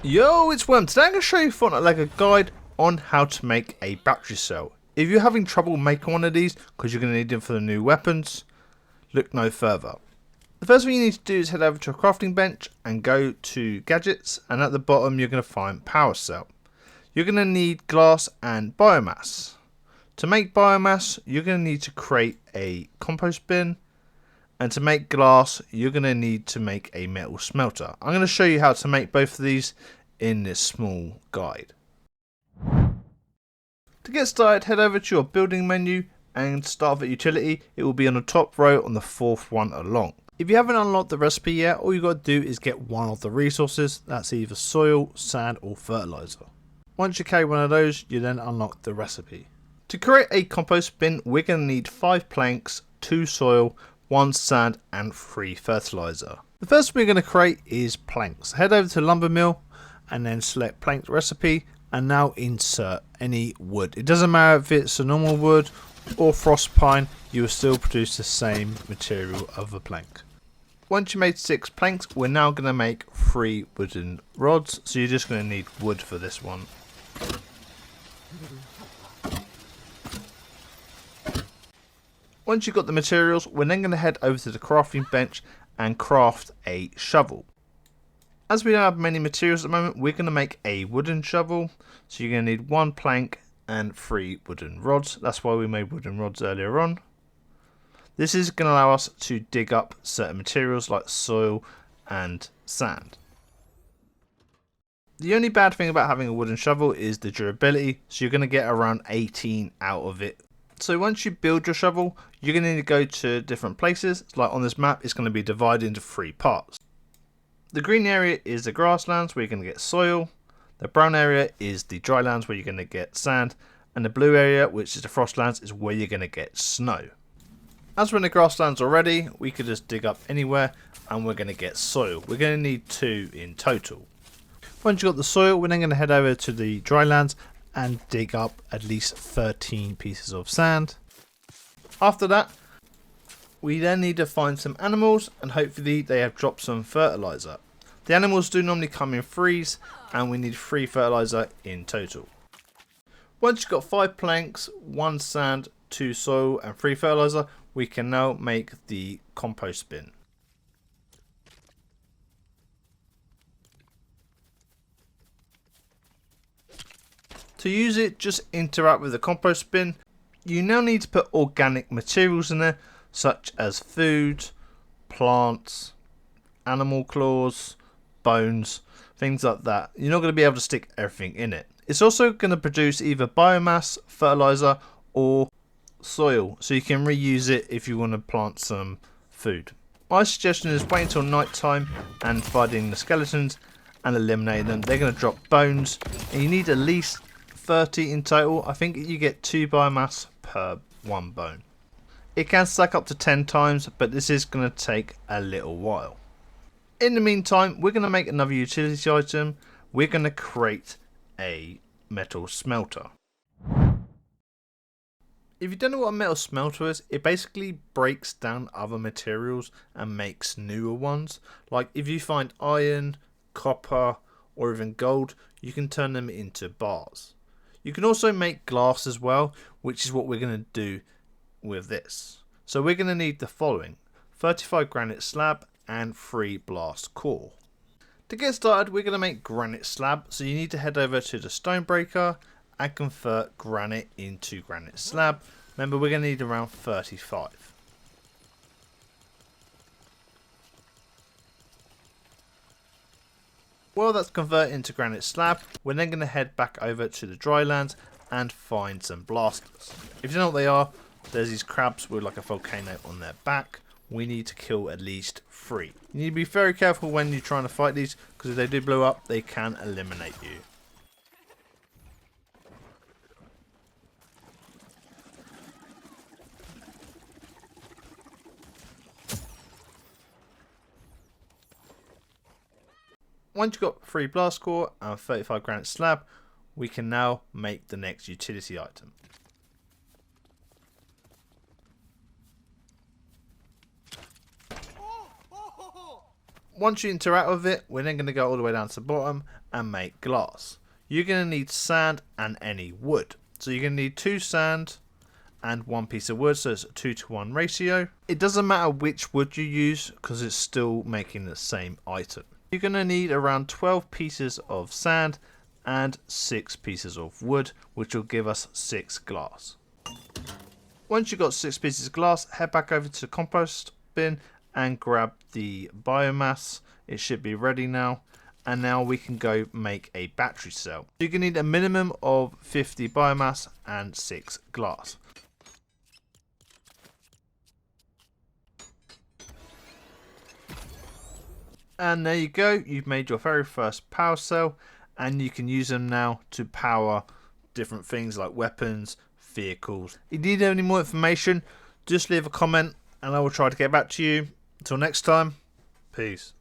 Yo, it's Worm. Today I'm going to show you Fortnite Lego guide on how to make a battery cell. If you're having trouble making one of these because you're going to need them for the new weapons, look no further. The first thing you need to do is head over to a crafting bench and go to gadgets, and at the bottom you're going to find power cell. You're going to need glass and biomass. To make biomass you're going to need to create a compost bin, and to make glass you're going to need to make a metal smelter. I'm going to show you how to make both of these in this small guide. To get started, head over to your building menu and start with utility. It will be on the top row on the fourth one along. If you haven't unlocked the recipe yet, all you got to do is get one of the resources. That's either soil, sand or fertilizer. Once you carry one of those, you then unlock the recipe. To create a compost bin, we're going to need 5 planks, 2 soil, 1 sand and 3 fertilizer. The first we're going to create is planks. Head over to lumber mill and then select plank recipe, and now insert any wood. It doesn't matter if it's a normal wood or frost pine, you will still produce the same material of a plank. Once you made 6 planks, we're now going to make 3 wooden rods, so you're just going to need wood for this one. Once you've got the materials, we're then going to head over to the crafting bench and craft a shovel. As we don't have many materials at the moment, we're going to make a wooden shovel. So you're going to need 1 plank and 3 wooden rods. That's why we made wooden rods earlier on. This is going to allow us to dig up certain materials like soil and sand. The only bad thing about having a wooden shovel is the durability. So you're going to get around 18 out of it. So once you build your shovel, you're going to need to go to different places. Like on this map, it's going to be divided into 3 parts. The green area is the grasslands where you're going to get soil. The brown area is the drylands where you're going to get sand. And the blue area, which is the frostlands, is where you're going to get snow. As we're in the grasslands already, we could just dig up anywhere and we're going to get soil. We're going to need 2 in total. Once you've got the soil, we're then going to head over to the drylands and dig up at least 13 pieces of sand. After that, we then need to find some animals, and hopefully they have dropped some fertilizer. The animals do normally come in 3s, and we need 3 fertilizer in total. Once you've got 5 planks, 1 sand, 2 soil and 3 fertilizer, we can now make the compost bin. To use it, just interact with the compost bin. You now need to put organic materials in there, such as food, plants, animal claws, bones, things like that. You're not going to be able to stick everything in it. It's also going to produce either biomass, fertilizer or soil, so you can reuse it if you want to plant some food. My suggestion is wait until night time and finding the skeletons and eliminating them. They're going to drop bones, and you need at least 30 in total. I think you get 2 biomass per 1 bone. It can stack up to 10 times, but this is going to take a little while. In the meantime, we're going to make another utility item. We're going to create a metal smelter. If you don't know what a metal smelter is, it basically breaks down other materials and makes newer ones. Like if you find iron, copper or even gold, you can turn them into bars. You can also make glass as well, which is what we're going to do with this. So we're going to need the following: 35 granite slab and 3 blast core. To get started, we're going to make granite slab, so you need to head over to the stone breaker and convert granite into granite slab. Remember, we're going to need around 35. While that's converted into granite slab, we're then going to head back over to the drylands and find some blasters. If you know what they are, there's these crabs with like a volcano on their back. We need to kill at least 3. You need to be very careful when you're trying to fight these, because if they do blow up, they can eliminate you. Once you've got 3 blast core and 35 granite slab, we can now make the next utility item. Once you interact with it, we're then going to go all the way down to the bottom and make glass. You're going to need sand and any wood. So you're going to need 2 sand and 1 piece of wood, so it's a 2-to-1 ratio. It doesn't matter which wood you use because it's still making the same item. You're going to need around 12 pieces of sand and 6 pieces of wood, which will give us 6 glass. Once you've got 6 pieces of glass, head back over to the compost bin and grab the biomass. It should be ready now. And now we can go make a battery cell. You're going to need a minimum of 50 biomass and 6 glass. And there you go, you've made your very first power cell, and you can use them now to power different things like weapons, vehicles. If you need any more information, just leave a comment and I will try to get back to you. Until next time, peace.